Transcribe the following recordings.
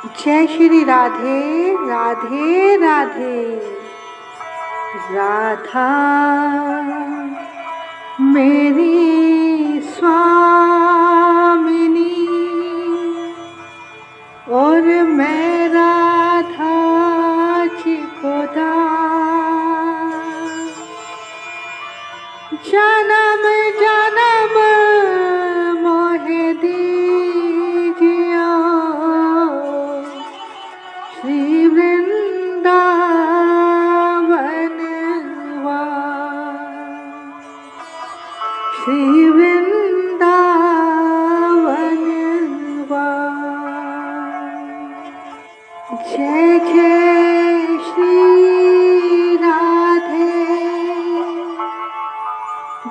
जय श्री राधे राधे राधे। राधा मेरी स्वामिनी और मैं राधा जी को दास। जन्म जन्म मोहे दीजियो श्री वृंदावन वास। श्री वृंदावन वास। जय जय श्री राधे।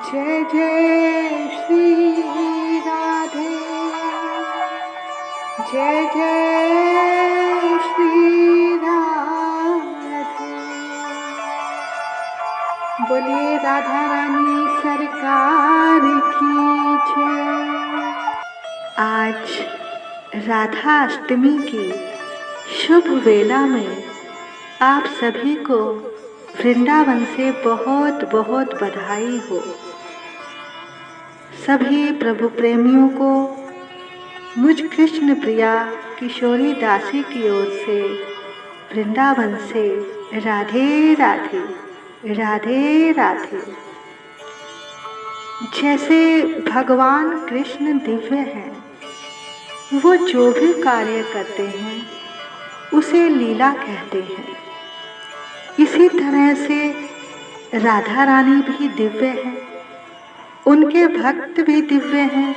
जय जय श्री राधे। जय जय श्री राधे। बोलिए राधा रानी सरकार की जय। आज राधा अष्टमी की शुभ वेला में आप सभी को वृंदावन से बहुत बहुत बधाई हो। सभी प्रभु प्रेमियों को मुझ कृष्ण प्रिया किशोरी दासी की ओर से वृंदावन से राधे राधे राधे राधे। जैसे भगवान कृष्ण दिव्य हैं, वो जो भी कार्य करते हैं उसे लीला कहते हैं। इसी तरह से राधा रानी भी दिव्य हैं, उनके भक्त भी दिव्य हैं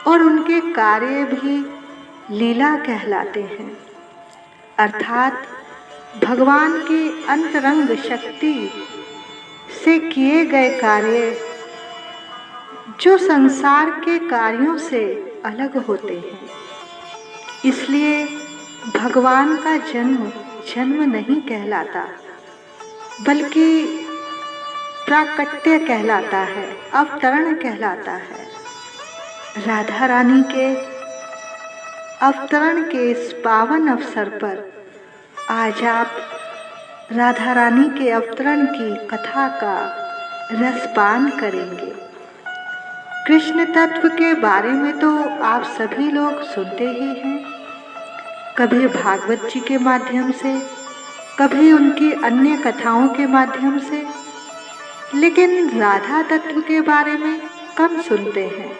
और उनके कार्य भी लीला कहलाते हैं। अर्थात भगवान की अंतरंग शक्ति से किए गए कार्य जो संसार के कार्यों से अलग होते हैं। इसलिए भगवान का जन्म जन्म नहीं कहलाता, बल्कि प्राकट्य कहलाता है, अवतरण कहलाता है। राधा रानी के अवतरण के इस पावन अवसर पर आज आप राधा रानी के अवतरण की कथा का रसपान करेंगे। कृष्ण तत्व के बारे में तो आप सभी लोग सुनते ही हैं, कभी भागवत जी के माध्यम से, कभी उनकी अन्य कथाओं के माध्यम से, लेकिन राधा तत्व के बारे में कम सुनते हैं।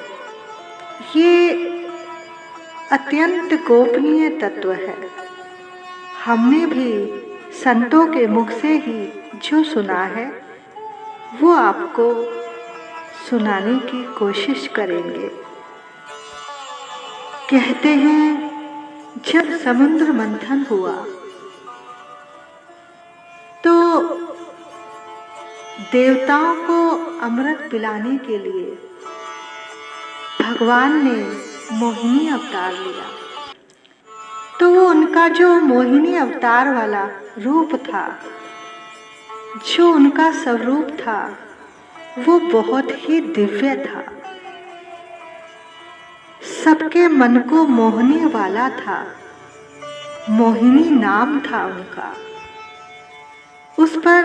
ये अत्यंत गोपनीय तत्व है। हमने भी संतों के मुख से ही जो सुना है वो आपको सुनाने की कोशिश करेंगे। कहते हैं जब समुद्र मंथन हुआ तो देवताओं को अमृत पिलाने के लिए भगवान ने मोहिनी अवतार लिया। तो वो उनका जो मोहिनी अवतार वाला रूप था, जो उनका स्वरूप था, वो बहुत ही दिव्य था, सबके मन को मोहने वाला था। मोहिनी नाम था उनका। उस पर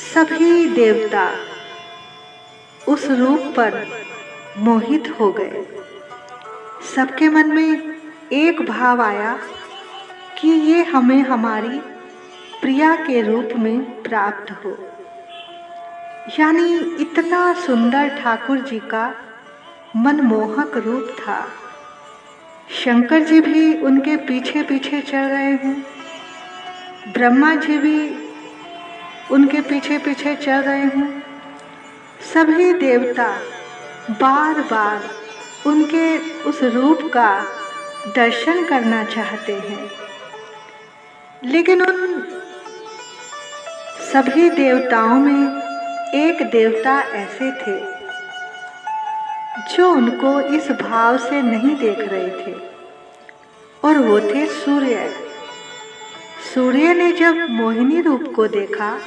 सभी देवता उस रूप पर मोहित हो गए। सबके मन में एक भाव आया कि ये हमें हमारी प्रिया के रूप में प्राप्त हो। यानी इतना सुंदर ठाकुर जी का मनमोहक रूप था। शंकर जी भी उनके पीछे पीछे चल रहे हैं, ब्रह्मा जी भी उनके पीछे पीछे चल रहे हैं। सभी देवता बार बार उनके उस रूप का दर्शन करना चाहते हैं, लेकिन उन सभी देवताओं में एक देवता ऐसे थे जो उनको इस भाव से नहीं देख रहे थे, और वो थे सूर्य। सूर्य ने जब मोहिनी रूप को देखा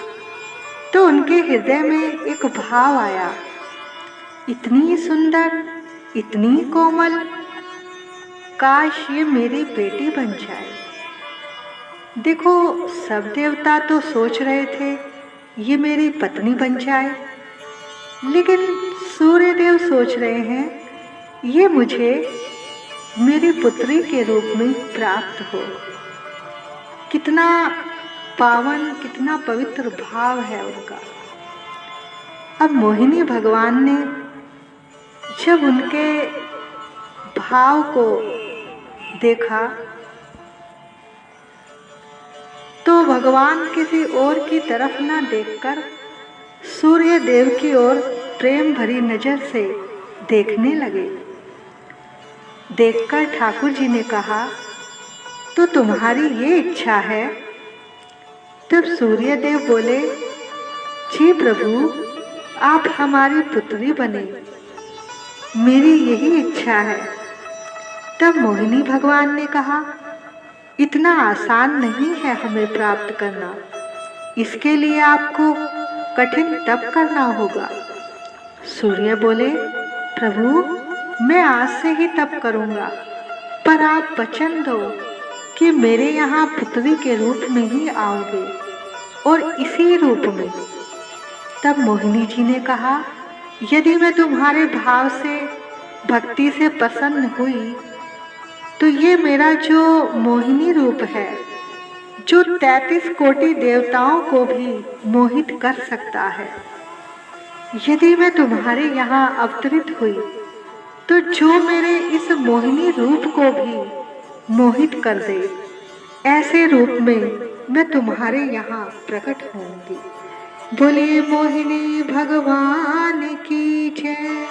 तो उनके हृदय में एक भाव आया, इतनी सुंदर, इतनी कोमल, काश ये मेरी बेटी बन जाए। देखो, सब देवता तो सोच रहे थे ये मेरी पत्नी बन जाए, लेकिन सूर्य देव सोच रहे हैं ये मुझे मेरी पुत्री के रूप में प्राप्त हो। कितना पावन, कितना पवित्र भाव है उनका। अब मोहिनी भगवान ने जब उनके भाव को देखा तो भगवान किसी और की तरफ न देखकर सूर्य देव की ओर प्रेम भरी नजर से देखने लगे। देखकर ठाकुर जी ने कहा, तो तुम्हारी ये इच्छा है? तब सूर्य देव बोले, जी प्रभु, आप हमारी पुत्री बने, मेरी यही इच्छा है। तब मोहिनी भगवान ने कहा, इतना आसान नहीं है हमें प्राप्त करना, इसके लिए आपको कठिन तप करना होगा। सूर्य बोले, प्रभु, मैं आज से ही तप करूंगा, पर आप वचन दो कि मेरे यहाँ पुत्री के रूप में ही आओगे और इसी रूप में। तब मोहिनी जी ने कहा, यदि मैं तुम्हारे भाव से, भक्ति से प्रसन्न हुई तो ये मेरा जो मोहिनी रूप है, जो 33 कोटि देवताओं को भी मोहित कर सकता है, यदि मैं तुम्हारे यहाँ अवतरित हुई तो जो मेरे इस मोहिनी रूप को भी मोहित कर दे, ऐसे रूप में मैं तुम्हारे यहाँ प्रकट होंगी। बोलिए मोहिनी भगवान की जय,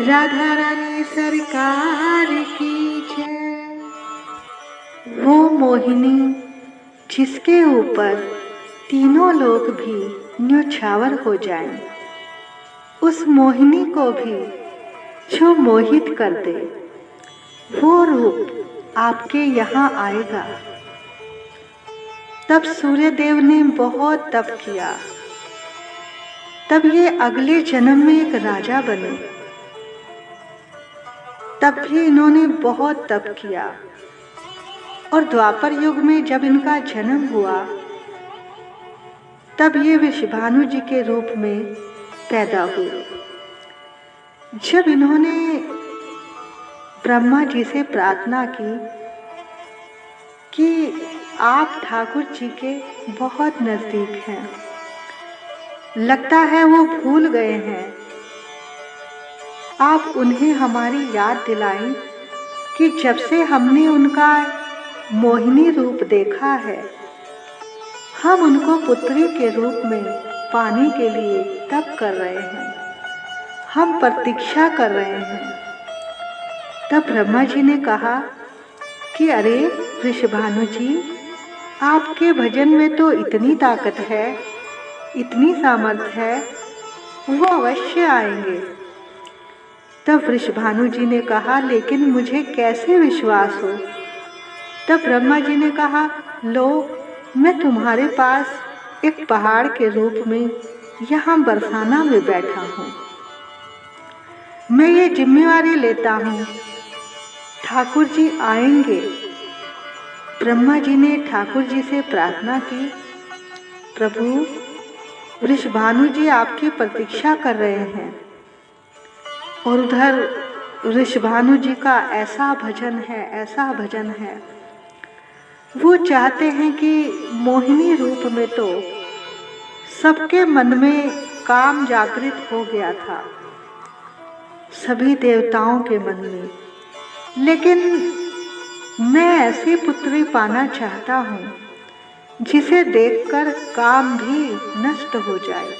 राधा रानी सरकार की जय। वो मोहिनी जिसके ऊपर तीनों लोग भी न्योछावर हो जाएं, उस मोहिनी को भी जो मोहित कर दे, वो रूप आपके यहाँ आएगा। तब सूर्य देव ने बहुत तप किया, तब ये अगले जन्म में एक राजा बने। तब भी इन्होंने बहुत तप किया और द्वापर युग में जब इनका जन्म हुआ तब ये वृषभानु जी के रूप में पैदा हुए। जब इन्होंने ब्रह्मा जी से प्रार्थना की कि आप ठाकुर जी के बहुत नज़दीक हैं, लगता है वो भूल गए हैं, आप उन्हें हमारी याद दिलाएं कि जब से हमने उनका मोहिनी रूप देखा है, हम उनको पुत्री के रूप में पाने के लिए तप कर रहे हैं, हम प्रतीक्षा कर रहे हैं। तब ब्रह्मा जी ने कहा कि अरे वृषभानु जी, आपके भजन में तो इतनी ताकत है, इतनी सामर्थ्य है, वो अवश्य आएंगे। तब वृषभानु जी ने कहा, लेकिन मुझे कैसे विश्वास हो? तब ब्रह्मा जी ने कहा, लो, मैं तुम्हारे पास एक पहाड़ के रूप में यहाँ बरसाना में बैठा हूँ। मैं ये जिम्मेवारी लेता हूँ, ठाकुर जी आएंगे। ब्रह्मा जी ने ठाकुर जी से प्रार्थना की, प्रभु, वृषभानु जी आपकी प्रतीक्षा कर रहे हैं। और उधर वृषभानु जी का ऐसा भजन है, ऐसा भजन है, वो चाहते हैं कि मोहिनी रूप में तो सबके मन में काम जागृत हो गया था, सभी देवताओं के मन में, लेकिन मैं ऐसी पुत्री पाना चाहता हूँ जिसे देखकर काम भी नष्ट हो जाए,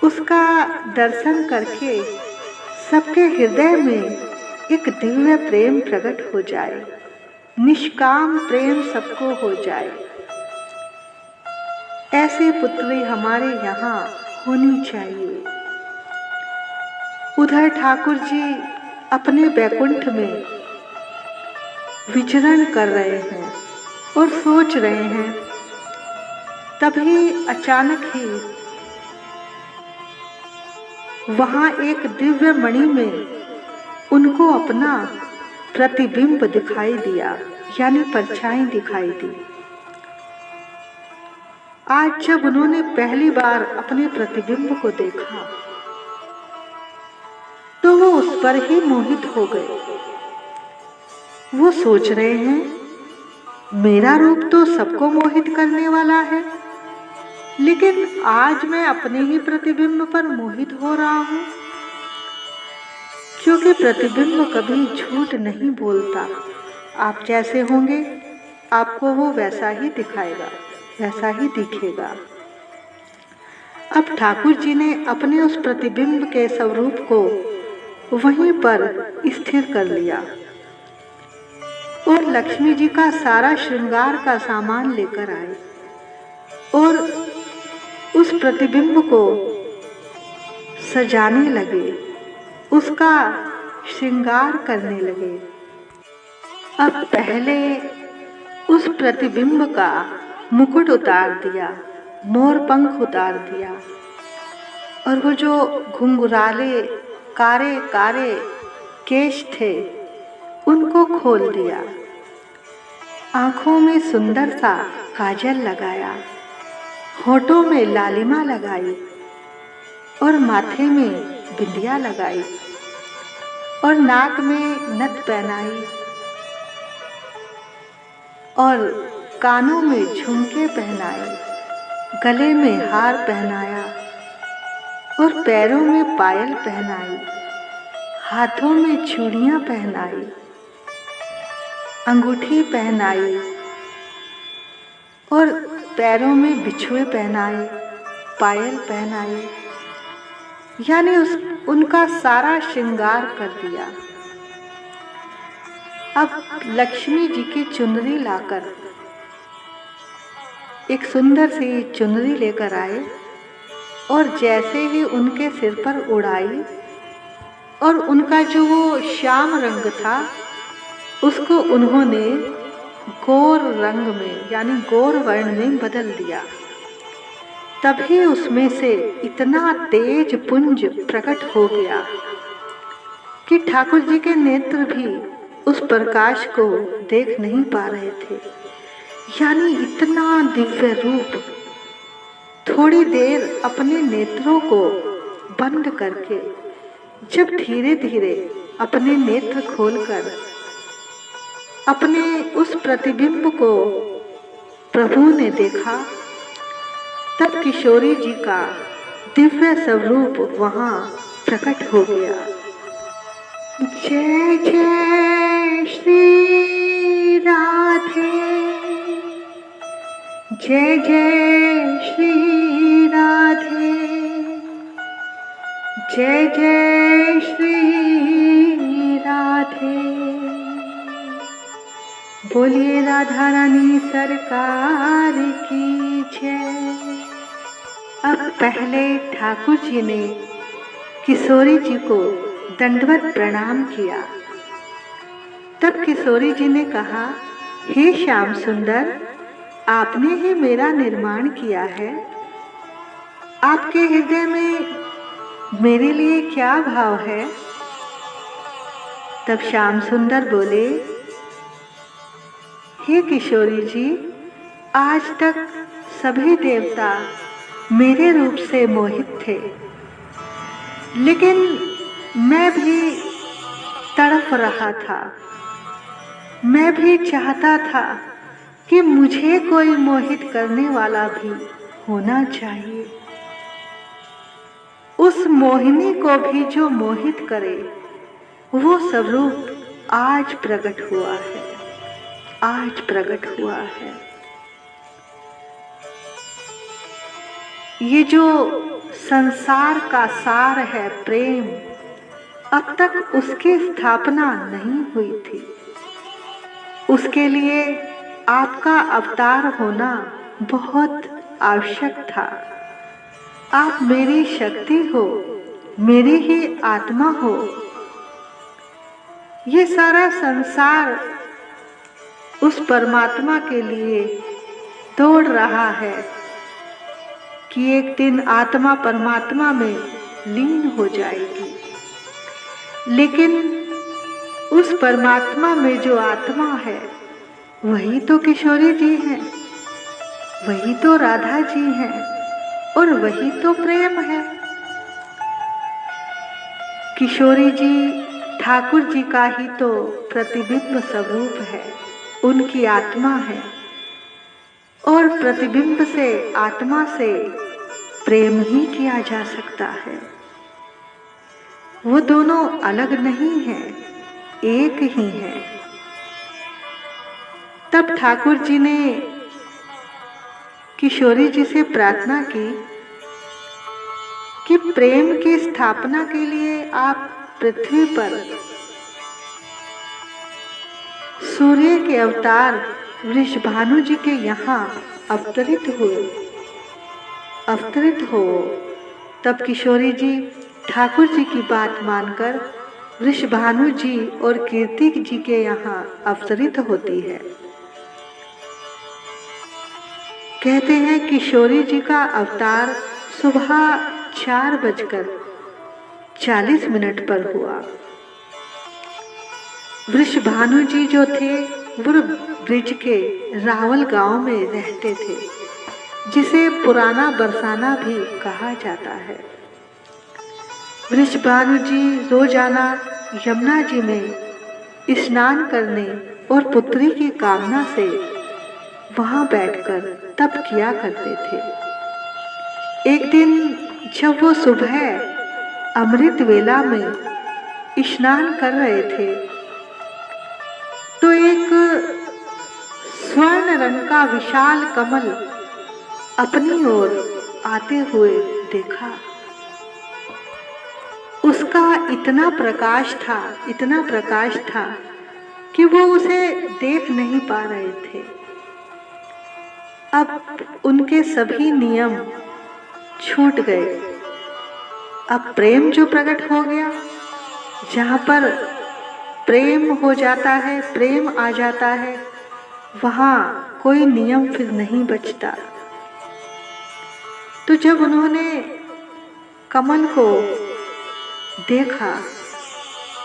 उसका दर्शन करके सबके हृदय में एक दिव्य प्रेम प्रकट हो जाए, निष्काम प्रेम सबको हो जाए। ऐसी पुत्री हमारे यहाँ होनी चाहिए। उधर ठाकुर जी अपने बैकुंठ में विचरण कर रहे हैं और सोच रहे हैं। तभी अचानक ही वहाँ एक दिव्य मणि में उनको अपना प्रतिबिंब दिखाई दिया, यानी परछाई दिखाई दी। आज जब उन्होंने पहली बार अपने प्रतिबिंब को देखा तो वो उस पर ही मोहित हो गए। वो सोच रहे हैं मेरा रूप तो सबको मोहित करने वाला है, लेकिन आज मैं अपने ही प्रतिबिंब पर मोहित हो रहा हूँ, क्योंकि प्रतिबिंब कभी झूठ नहीं बोलता। आप जैसे होंगे आपको वो वैसा ही दिखाएगा, वैसा ही दिखेगा। अब ठाकुर जी ने अपने उस प्रतिबिंब के स्वरूप को वहीं पर स्थिर कर लिया और लक्ष्मी जी का सारा श्रृंगार का सामान लेकर आए और उस प्रतिबिंब को सजाने लगे, उसका श्रृंगार करने लगे। अब पहले उस प्रतिबिंब का मुकुट उतार दिया, मोर पंख उतार दिया और वो जो घुंघराले कारे कारे केश थे उनको खोल दिया। आंखों में सुंदर सा काजल लगाया, होठों में लालिमा लगाई और माथे में बिंदिया लगाई और नाक में नथ पहनाई और कानों में झुमके पहनाए, गले में हार पहनाया और पैरों में पायल पहनाई, हाथों में चूड़ियां पहनाई, अंगूठी पहनाई और पैरों में बिछुए पहनाए, पायल पहनाई, यानी उनका सारा श्रृंगार कर दिया। अब लक्ष्मी जी की चुनरी लाकर एक सुंदर सी चुनरी लेकर आए और जैसे ही उनके सिर पर उड़ाई और उनका जो वो श्याम रंग था उसको उन्होंने गौर रंग में यानी गौर वर्ण में बदल दिया। तभी उसमें से इतना तेज पुंज प्रकट हो गया कि ठाकुर जी के नेत्र भी उस प्रकाश को देख नहीं पा रहे थे, यानी इतना दिव्य रूप। थोड़ी देर अपने नेत्रों को बंद करके जब धीरे धीरे अपने नेत्र खोलकर अपने उस प्रतिबिंब को प्रभु ने देखा, तब किशोरी जी का दिव्य स्वरूप वहां प्रकट हो गया। जय जय श्री राधे, जय जय श्री राधे, जय जय श्री राधे। बोलिए राधा रानी सरकार की जय। अब पहले ठाकुर जी ने किशोरी जी को दंडवत प्रणाम किया। तब किशोरी जी ने कहा, हे श्याम सुंदर, आपने ही मेरा निर्माण किया है। आपके हृदय में मेरे लिए क्या भाव है? तब श्याम सुंदर बोले, हे किशोरी जी, आज तक सभी देवता मेरे रूप से मोहित थे, लेकिन मैं भी तड़प रहा था। मैं भी चाहता था कि मुझे कोई मोहित करने वाला भी होना चाहिए। उस मोहिनी को भी जो मोहित करे, वो स्वरूप आज प्रकट हुआ है, आज प्रकट हुआ है। ये जो संसार का सार है प्रेम, अब तक उसकी स्थापना नहीं हुई थी। उसके लिए आपका अवतार होना बहुत आवश्यक था। आप मेरी शक्ति हो, मेरी ही आत्मा हो। ये सारा संसार उस परमात्मा के लिए दौड़ रहा है कि एक दिन आत्मा परमात्मा में लीन हो जाएगी, लेकिन उस परमात्मा में जो आत्मा है वही तो किशोरी जी हैं, वही तो राधा जी हैं और वही तो प्रेम है। किशोरी जी ठाकुर जी का ही तो प्रतिबिंब स्वरूप है, उनकी आत्मा है और प्रतिबिंब से, आत्मा से प्रेम ही किया जा सकता है। वो दोनों अलग नहीं हैं, एक ही हैं। तब ठाकुर जी ने किशोरी जी से प्रार्थना की कि प्रेम की स्थापना के लिए आप पृथ्वी पर सूर्य के अवतार वृषभानु जी के यहाँ अवतरित हो। तब किशोरी जी ठाकुर जी की बात मानकर वृषभानु जी और कीर्ति जी के यहाँ अवतरित होती है। कहते हैं किशोरी जी का अवतार सुबह 4:40 पर हुआ। वृषभानु जी जो थे वो ब्रिज के रावल गांव में रहते थे, जिसे पुराना बरसाना भी कहा जाता है। वृषभानु जी रोजाना यमुना जी में स्नान करने और पुत्री की कामना से वहां बैठकर तप किया करते थे। एक दिन जब वो सुबह अमृत वेला में स्नान कर रहे थे तो एक स्वर्ण रंग का विशाल कमल अपनी ओर आते हुए देखा। उसका इतना प्रकाश था कि वो उसे देख नहीं पा रहे थे। अब उनके सभी नियम छूट गए। अब प्रेम जो प्रकट हो गया, जहाँ पर प्रेम हो जाता है, प्रेम आ जाता है, वहाँ कोई नियम फिर नहीं बचता। तो जब उन्होंने कमल को देखा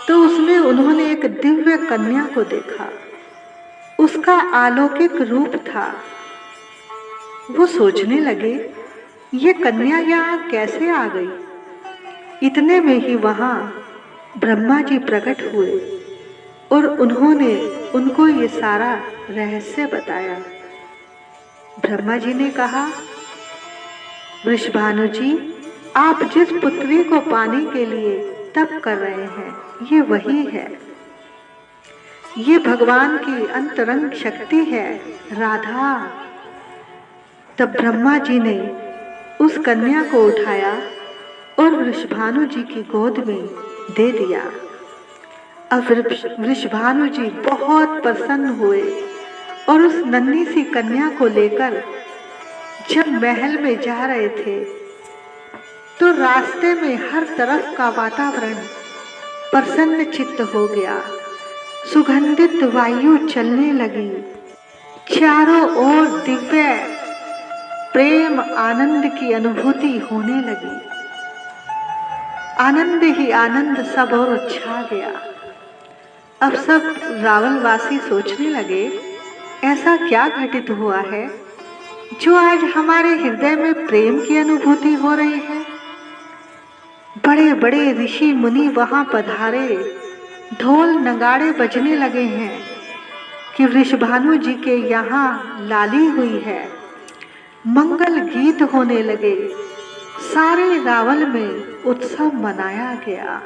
तो उसमें उन्होंने एक दिव्य कन्या को देखा। उसका अलौकिक रूप था। वो सोचने लगे ये कन्या यहाँ कैसे आ गई। इतने में ही वहाँ ब्रह्मा जी प्रकट हुए और उन्होंने उनको ये सारा रहस्य बताया। ब्रह्मा जी ने कहा, वृषभानु जी, आप जिस पुत्री को पाने के लिए तप कर रहे हैं ये वही है। ये भगवान की अंतरंग शक्ति है, राधा। तब ब्रह्मा जी ने उस कन्या को उठाया और वृषभानु जी की गोद में दे दिया। अब वृषभानु जी बहुत प्रसन्न हुए और उस नन्ही सी कन्या को लेकर जब महल में जा रहे थे तो रास्ते में हर तरफ का वातावरण प्रसन्न चित्त हो गया। सुगंधित वायु चलने लगी, चारों ओर दिव्य प्रेम आनंद की अनुभूति होने लगी। आनंद ही आनंद सब और छा गया। अब सब रावलवासी सोचने लगे ऐसा क्या घटित हुआ है जो आज हमारे हृदय में प्रेम की अनुभूति हो रही है। बड़े बड़े ऋषि मुनि वहां पधारे, ढोल नगाड़े बजने लगे हैं कि वृषभानु जी के यहाँ लाली हुई है। मंगल गीत होने लगे, सारे रावल में उत्सव मनाया गया।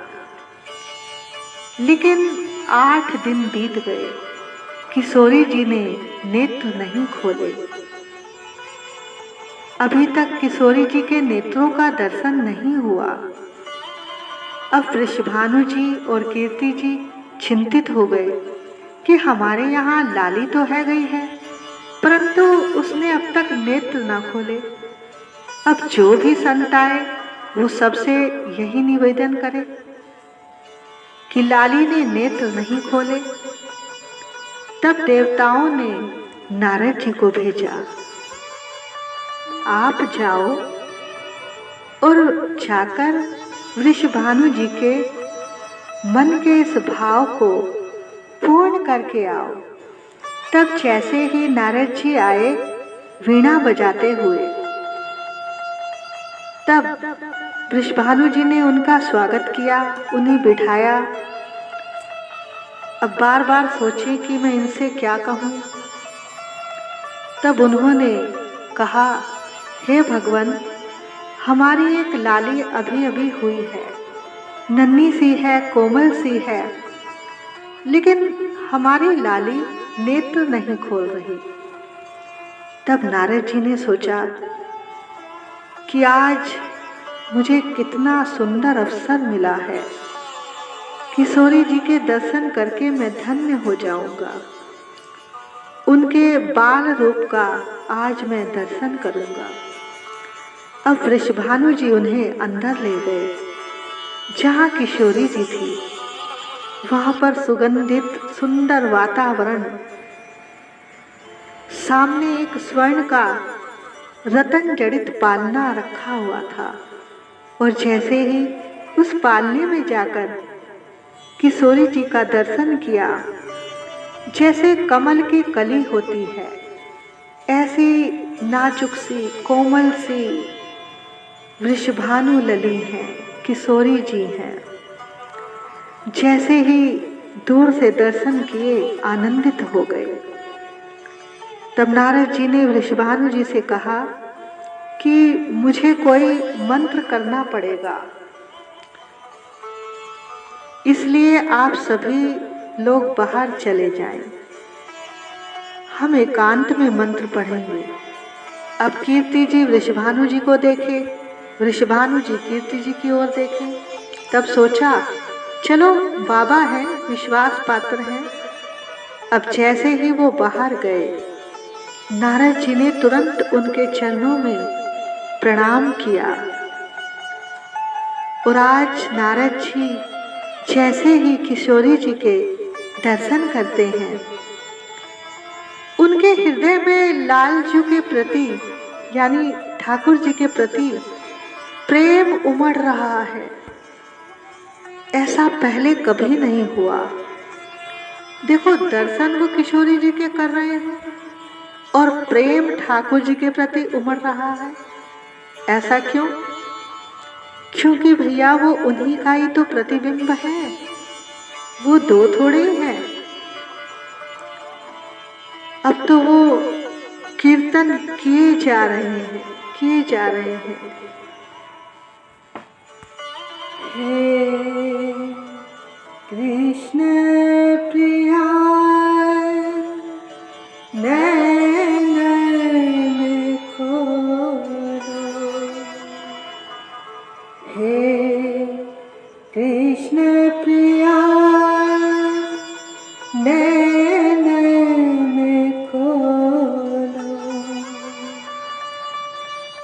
लेकिन 8 दिन बीत गए, किशोरी जी ने नेत्र नहीं खोले। अभी तक किशोरी जी के नेत्रों का दर्शन नहीं हुआ। अब वृषभानु जी और कीर्ति जी चिंतित हो गए कि हमारे यहाँ लाली तो है गई है, परंतु उसने अब तक नेत्र ना खोले। अब जो भी संत आए वो सबसे यही निवेदन करे कि लाली ने नेत्र नहीं खोले। तब देवताओं ने नारद जी को भेजा, आप जाओ और जाकर वृषभानु जी के मन के इस भाव को करके आओ। तब जैसे ही नारद जी आए वीणा बजाते हुए, तब वृषभानु जी ने उनका स्वागत किया, उन्हें बिठाया। अब बार बार सोचे कि मैं इनसे क्या कहूँ। तब उन्होंने कहा, हे भगवान, हमारी एक लाली अभी अभी हुई है, नन्ही सी है, कोमल सी है, लेकिन हमारी लाली नेत्र नहीं खोल रही। तब नारद जी ने सोचा कि आज मुझे कितना सुंदर अवसर मिला है, किशोरी जी के दर्शन करके मैं धन्य हो जाऊंगा। उनके बाल रूप का आज मैं दर्शन करूंगा। अब वृषभानु जी उन्हें अंदर ले गए जहाँ किशोरी जी थी। वहाँ पर सुगंधित सुंदर वातावरण, सामने एक स्वर्ण का रतन जड़ित पालना रखा हुआ था, और जैसे ही उस पालने में जाकर किशोरी जी का दर्शन किया, जैसे कमल की कली होती है, ऐसी नाजुक सी कोमल सी वृषभानु लली हैं, किशोरी जी हैं। जैसे ही दूर से दर्शन किए आनंदित हो गए। तब नारद जी ने वृषभानु जी से कहा कि मुझे कोई मंत्र करना पड़ेगा, इसलिए आप सभी लोग बाहर चले जाएं, हम एकांत में मंत्र पढ़ेंगे। अब कीर्ति जी वृषभानु जी को देखे, वृषभानु जी कीर्ति जी की ओर देखे। तब सोचा, चलो बाबा हैं, विश्वास पात्र हैं। अब जैसे ही वो बाहर गए, नारद जी ने तुरंत उनके चरणों में प्रणाम किया। और आज नारद जी जैसे ही किशोरी जी के दर्शन करते हैं, उनके हृदय में लाल जी के प्रति यानी ठाकुर जी के प्रति प्रेम उमड़ रहा है। ऐसा पहले कभी नहीं हुआ। देखो, दर्शन वो किशोरी जी के कर रहे हैं और प्रेम ठाकुर जी के प्रति उमड़ रहा है। ऐसा क्यों? क्योंकि भैया वो उन्हीं का ही तो प्रतिबिंब है, वो दो थोड़े हैं। अब तो वो कीर्तन किए जा रहे हैं, किए जा रहे हैं। हे कृष्ण प्रिया नैन खोलो, हे कृष्ण प्रिया नैन खोलो,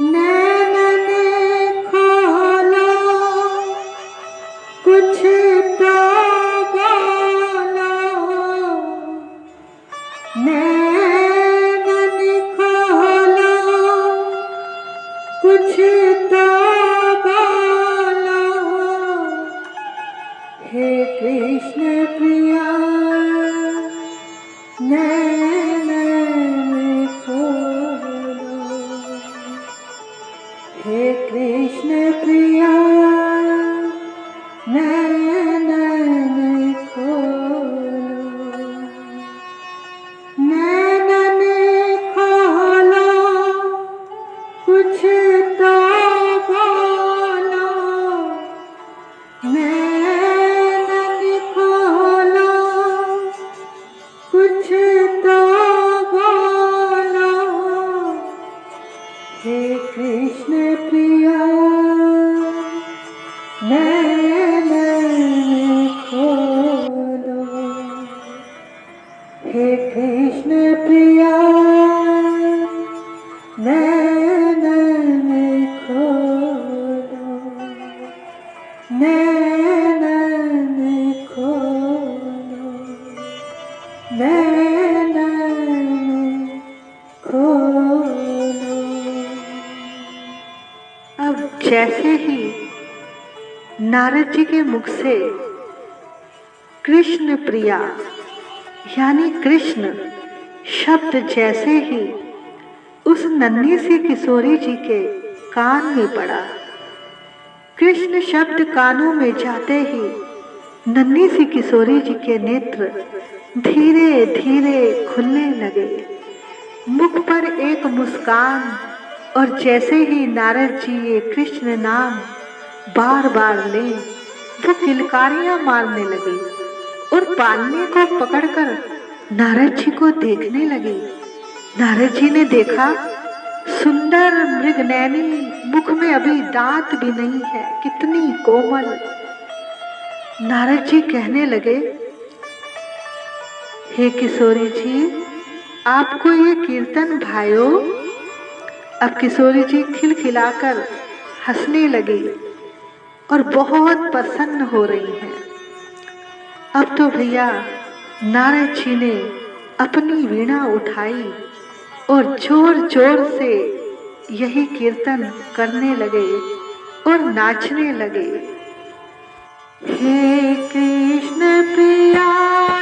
नैन खोलो, कुछ तो बोलो, नैन खोलो, कुछ तो बोलो, हे कृष्ण प्रिया नैन खोलो, हे कृष्ण प्रिया नैन खोलो, नैन खोलो, कुछ तो बोलो, नैन खोलो, कुछ तो बोलो, हे कृष्ण प्रिया नैन खोलो, हे कृष्ण प्रिया नैन खोलो, नैन खोलो, नैन खोलो। अब जैसे ही नारद जी के मुख से कृष्ण प्रिया यानी कृष्ण शब्द जैसे ही उस नन्ही सी किशोरी जी के कान में पड़ा, कृष्ण शब्द कानों में जाते ही नन्ही सी किशोरी जी के नेत्र धीरे धीरे खुलने लगे, मुख पर एक मुस्कान, और जैसे ही नारद जी ये कृष्ण नाम बार बार ले, वो किलकारियां मारने लगी और पालने को पकड़कर नारद जी को देखने लगी। नारद जी ने देखा, सुंदर मृगनयनी, मुख में अभी दांत भी नहीं है, कितनी कोमल। नारद जी कहने लगे, हे किशोरी जी, आपको ये कीर्तन भायो? अब किशोरी जी खिलखिलाकर हंसने लगी और बहुत प्रसन्न हो रही हैं। अब तो भैया नारद जी ने अपनी वीणा उठाई और जोर जोर से यही कीर्तन करने लगे और नाचने लगे। हे कृष्ण प्रिया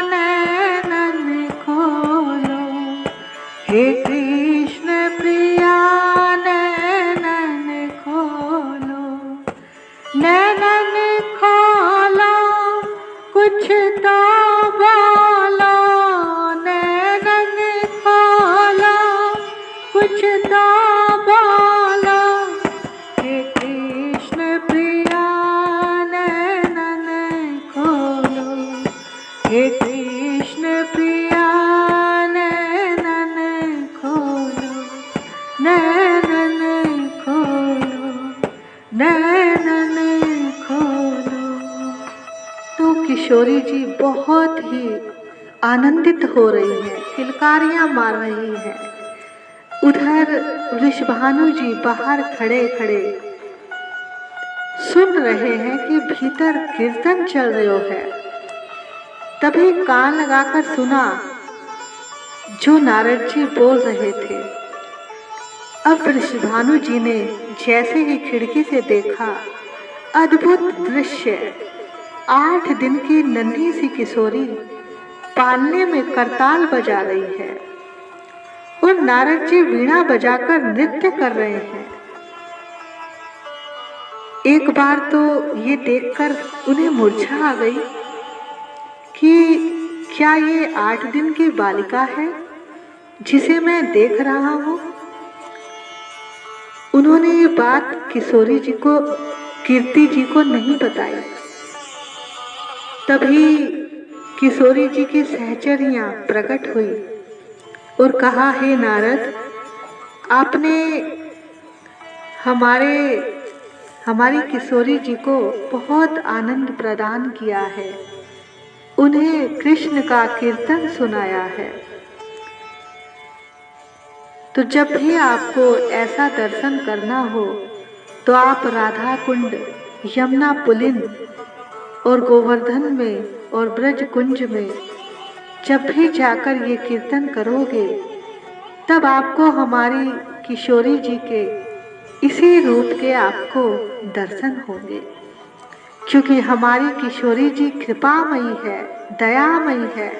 नैनन खोलो, हे कृष्ण प्रिया नैनन खोलो, नैनन खोलो कुछ तो बोलो, नैनन खोलो कुछ तो बोलो, हे कृष्ण प्रिया नैनन खोलो, हे कृष्ण प्रिया नैनन खोलो, नैनन खोलो, नैनन खोलो। तो किशोरी जी बहुत ही आनंदित हो रही हैं, किलकारियां मार रही हैं। उधर वृषभानु जी बाहर खड़े खड़े सुन रहे हैं कि भीतर कीर्तन चल रहा है। तभी कान लगाकर सुना जो नारद जी बोल रहे थे। अब वृषभानु जी ने जैसे ही खिड़की से देखा, अद्भुत दृश्य, 8 दिन की नन्ही सी किशोरी पालने में करताल बजा रही है और नारद जी वीणा बजाकर नृत्य कर रहे हैं। एक बार तो ये देखकर उन्हें मूर्छा आ गई कि क्या ये 8 दिन की बालिका है जिसे मैं देख रहा हूँ। उन्होंने ये बात किशोरी जी को, कीर्ति जी को नहीं बताई। तभी किशोरी जी की सहचरियां प्रकट हुई और कहा, हे नारद, आपने हमारी किशोरी जी को बहुत आनंद प्रदान किया है, उन्हें कृष्ण का कीर्तन सुनाया है। तो जब भी आपको ऐसा दर्शन करना हो तो आप राधा कुंड, यमुना पुलिन और गोवर्धन में और ब्रज कुंज में जब भी जाकर ये कीर्तन करोगे, तब आपको हमारी किशोरी जी के इसी रूप के आपको दर्शन होंगे, क्योंकि हमारी किशोरी जी कृपामयी है, दयामयी है।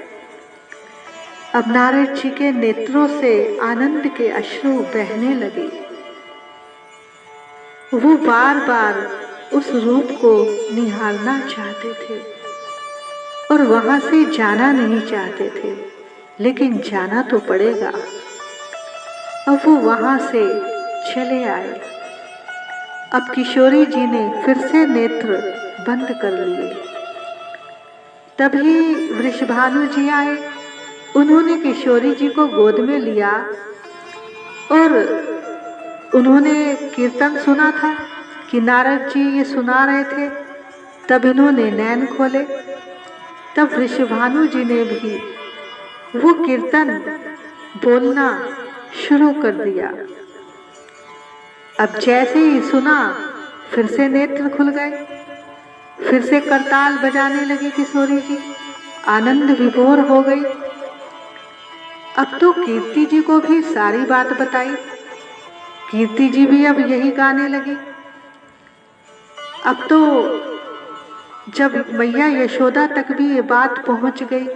अब नारद जी के नेत्रों से आनंद के अश्रु बहने लगे। वो बार बार उस रूप को निहारना चाहते थे और वहां से जाना नहीं चाहते थे, लेकिन जाना तो पड़ेगा। अब वो वहां से चले आए। अब किशोरी जी ने फिर से नेत्र बंद कर लिए। तभी वृषभानु जी आए। उन्होंने किशोरी जी को गोद में लिया और उन्होंने कीर्तन सुना था कि नारद जी ये सुना रहे थे। तब इन्होंने नैन खोले। तब वृषभानु जी ने भी वो कीर्तन बोलना शुरू कर दिया। अब जैसे ही सुना, फिर से नेत्र खुल गए, फिर से करताल बजाने लगी किशोरी जी, आनंद विभोर हो गई। अब तो कीर्ति जी को भी सारी बात बताई। कीर्ति जी भी अब यही गाने लगी। अब तो जब मैया यशोदा तक भी ये बात पहुंच गई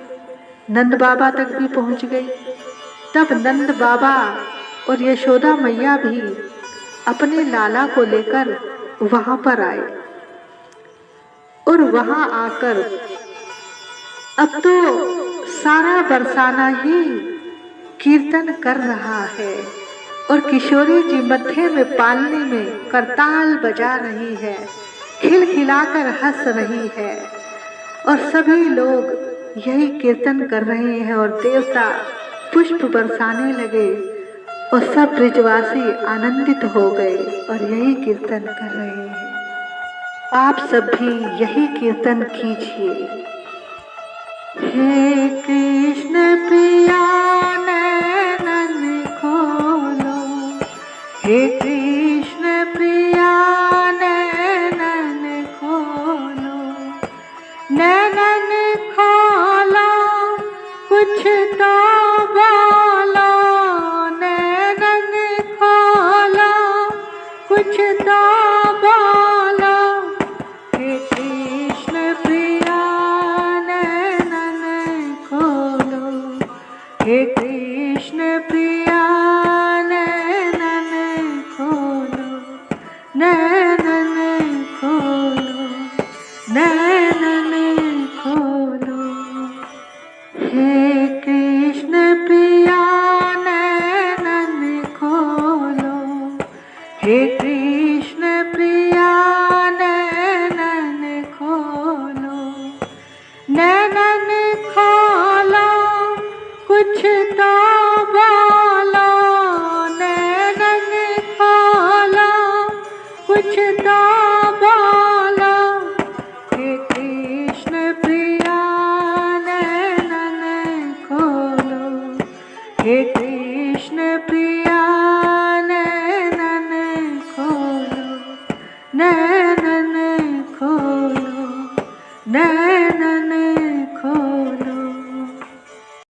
नंद बाबा तक भी पहुंच गई। तब नंद बाबा और यशोदा मैया भी अपने लाला को लेकर वहां पर आए और वहां आकर अब तो सारा बरसाना ही कीर्तन कर रहा है और किशोरी जी मत्थे में पालने में करताल बजा रही है, खिलखिलाकर हंस रही है और सभी लोग यही कीर्तन कर रहे हैं और देवता पुष्प बरसाने लगे और सब ब्रिजवासी आनंदित हो गए और यही कीर्तन कर रहे हैं। आप सब भी यही कीर्तन कीजिए। हे कृष्ण प्रिया नैनन खोलो, हे कृष्ण प्रिया नैनन खोलो, नैनन खोलो कुछ तो बोलो, नैनन खोलो कुछ तो बोलो, हे कृष्ण प्रिया नैनन खोलो, हे कृष्ण प्रिया नैनन खोलो, नैनन खोलो, नैनन खोलो, हे कृष्ण प्रिया नैनन खोलो, हे कृष्ण प्रिया नैनन खोलो, नैनन खोलो कुछ तो बोलो, नैनन खोलो कुछ तो बोलो, हे कृष्ण प्रिया नैनन खोलो, हे कृष्ण प्रिया नैनन खोलो, नैनन खोलो, नैनन खोलो।